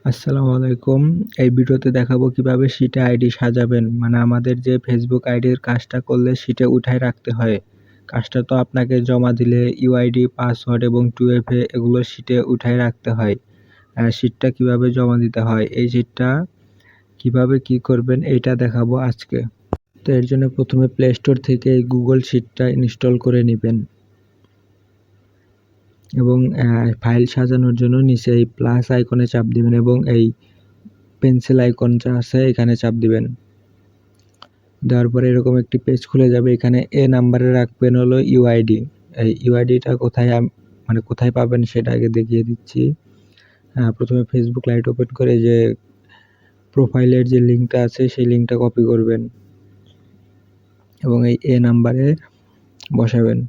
আসসালামু আলাইকুম। এই ভিডিওতে দেখাবো কিভাবে শিটে আইডি সাজাবেন। মানে আমাদের যে ফেসবুক আইডির কাজটা করলে শিটে উঠায় রাখতে হয়। কাজটা তো আপনাকে জমা দিলে ইউআইডি, পাসওয়ার্ড এবং 2FA এগুলো শিটে উঠায় রাখতে হয়। শিটটা কিভাবে জমা দিতে হয়, এই শিটটা কিভাবে কি করবেন এইটা দেখাবো আজকে। তো এর জন্য প্রথমে প্লে স্টোর থেকে এই গুগল শিটটা ইনস্টল করে নেবেন এবং ফাইল সাজানোর জন্য নিচে এই প্লাস আইকনে চাপ দিবেন এবং এই পেন্সিল আইকনটা আছে এখানে চাপ দিবেন। দেওয়ার পরে এরকম একটি পেজ খুলে যাবে। এখানে এ নাম্বারে রাখবেন হলো ইউআইডি। এই ইউআইডিটা কোথায় পাবেন সেটা আগে দেখিয়ে দিচ্ছি। প্রথমে ফেসবুক লাইট ওপেন করে যে প্রোফাইলের যে লিঙ্কটা আছে সেই লিঙ্কটা কপি করবেন এবং এই এ নাম্বারে বসাবেন।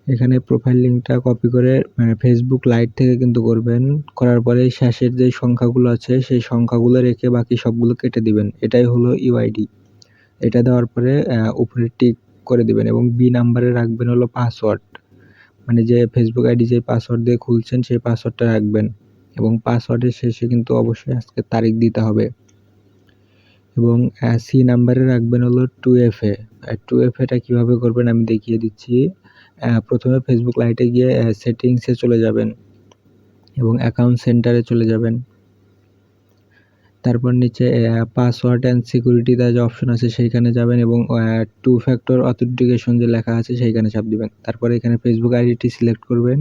এখানে প্রোফাইল লিঙ্কটা কপি করে ফেসবুক লাইট থেকে কিন্তু করবেন। করার পরে শেষের যে সংখ্যাগুলো আছে সেই সংখ্যাগুলো রেখে বাকি সবগুলো কেটে দিবেন। এটাই হলো ইউআইডি। এটা দেওয়ার পরে উপরে টিক করে দিবেন এবং বি নাম্বারে রাখবেন হলো পাসওয়ার্ড। মানে যে ফেসবুক আইডি যে পাসওয়ার্ড দিয়ে খুলছেন সেই পাসওয়ার্ডটা রাখবেন এবং পাসওয়ার্ডের শেষে কিন্তু অবশ্যই আজকের তারিখ দিতে হবে। এবং সি নাম্বারে রাখবেন হলো 2FA। 2FAটা কিভাবে করবেন আমি দেখিয়ে দিচ্ছি। প্রথমে ফেসবুক লাইটে গিয়ে সেটিংসে চলে যাবেন এবং অ্যাকাউন্ট সেন্টারে চলে যাবেন। তারপর নিচে পাসওয়ার্ড অ্যান্ড সিকিউরিটি যে অপশন আছে সেইখানে যাবেন এবং 2 ফ্যাক্টর অথেন্টিকেশন যে লেখা আছে সেইখানে চাপ দিবেন। তারপরে এখানে ফেসবুক আইডিটি সিলেক্ট করবেন।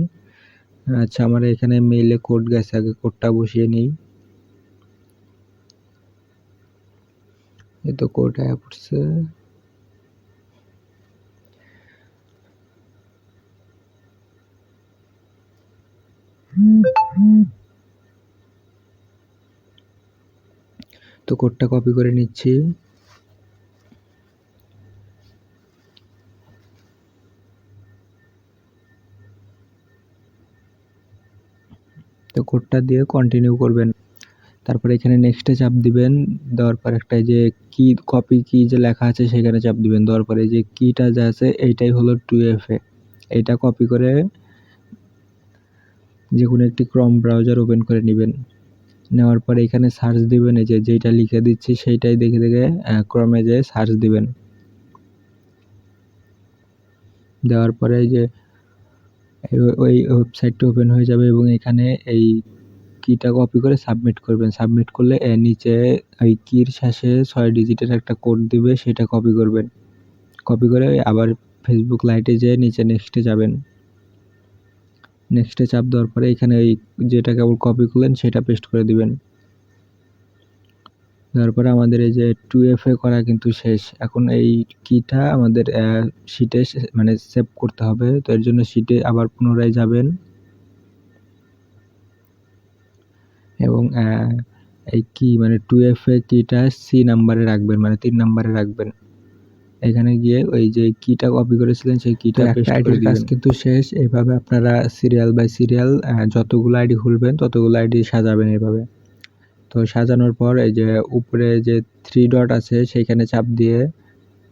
আচ্ছা, আমার এখানে মেইলে কোড গেছে, আগে কোডটা বসিয়ে নিই। এই তো কোড আয়া পড়ছে। তো কোডটা কপি করে নিচ্ছি। তো কোডটা দিয়ে কন্টিনিউ করবেন। তারপরে এখানে নেক্সটে চাপ দিবেন। দেওয়ার পর একটা যে কি কপি কি যে লেখা আছে সেখানে চাপ দিবেন। দেওয়ার পরে যে কিটা যে আছে এইটাই হলো 2FA। এইটা কপি করে যে কোনো একটি ক্রোম ব্রাউজার ওপেন করে নেবেন। নেওয়ার পরে এখানে সার্চ দিবেন, এই যে যেটা লিখে দিচ্ছি সেইটাই দেখে দেখে ক্রমে যেয়ে সার্চ দিবেন। দেওয়ার পরে যে ওই ওয়েবসাইটটা ওপেন হয়ে যাবে এবং এখানে এই কিটা কপি করে সাবমিট করবেন। সাবমিট করলে নিচে ওই কির শেষে 6 ডিজিটের একটা কোড দিবে, সেটা কপি করবেন। কপি করে আবার ফেসবুক লাইটে যেয়ে নিচে নেক্সটে যাবেন। নেক্সটে চাপ দেওয়ার পরে এখানে ওই যেটা কেবল কপি করলেন সেটা পেস্ট করে দিবেন। তারপরে আমাদের এই যে 2FA করা কিন্তু শেষ। এখন এই কিটা আমাদের শিটে সেভ করতে হবে। তো এর জন্য শিটে আবার পুনরায় যাবেন এবং এই কি 2FA কিটা সি নাম্বারে রাখবেন, 3 নাম্বারে রাখবেন। এখানে গিয়ে ওই যে কিটা কপি করেছিলেন সেই কিটা পেস্ট করে দিবেন। কাজ কিন্তু শেষ। এইভাবে আপনারা সিরিয়াল বাই সিরিয়াল যতগুলো আইডি খুলবেন ততগুলো আইডি সাজাবেন এইভাবে। তো সাজানোর পর এই যে উপরে যে 3 ডট আছে সেইখানে চাপ দিয়ে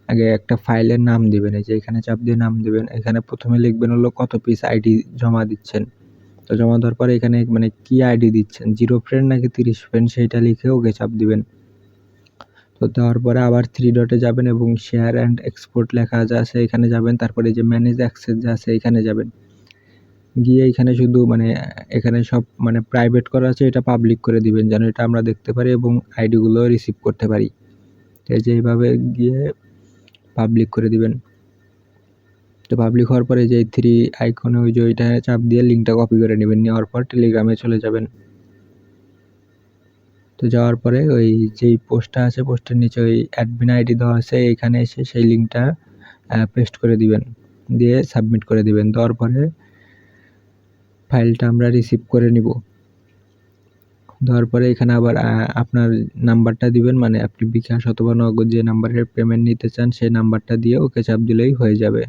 আগে একটা ফাইলের নাম দিবেন। এই যে এখানে চাপ দিয়ে নাম দিবেন। এখানে প্রথমে লিখবেন হলো কত পিস আইডি জমা দিচ্ছেন। তো জমা দেওয়ার পরে এখানে কি আইডি দিচ্ছেন, 0 ফ্রেন্ড নাকি 30 ফ্রেন্ড সেইটা লিখে ওকে চাপ দিবেন। তো দেওয়ার পরে আবার 3 ডটে যাবেন এবং শেয়ার অ্যান্ড এক্সপোর্ট লেখা যা আছে এখানে যাবেন। তারপরে যে ম্যানেজ অ্যাক্সেস যা আছে এখানে যাবেন। গিয়ে এখানে শুধু এখানে সব প্রাইভেট করা আছে, এটা পাবলিক করে দিবেন যেন এটা আমরা দেখতে পারি এবং আইডিগুলো রিসিভ করতে পারি। এই যে এইভাবে গিয়ে পাবলিক করে দিবেন। তো পাবলিক হওয়ার পরে যে 3 আইকনে ওই যে ওইটা চাপ দিয়ে লিঙ্কটা কপি করে নেবেন। নেওয়ার পর টেলিগ্রামে চলে যাবেন। তো যাওয়ার পরে ওই যেই পোস্টটা আছে পোস্টের নিচে ওই অ্যাডমিন আইডি দেওয়া আছে, এখানে এসে সেই লিঙ্কটা পেস্ট করে দিবেন, দিয়ে সাবমিট করে দিবেন। দেওয়ার পরে ফাইলটা আমরা রিসিভ করে নিব। দেওয়ার পরে এখানে আবার আপনার নাম্বারটা দিবেন, আপনি বিকাশ অথবা নগদ যে নাম্বারের পেমেন্ট নিতে চান সেই নাম্বারটা দিয়ে ওকে চাপ দিলেই হয়ে যাবে।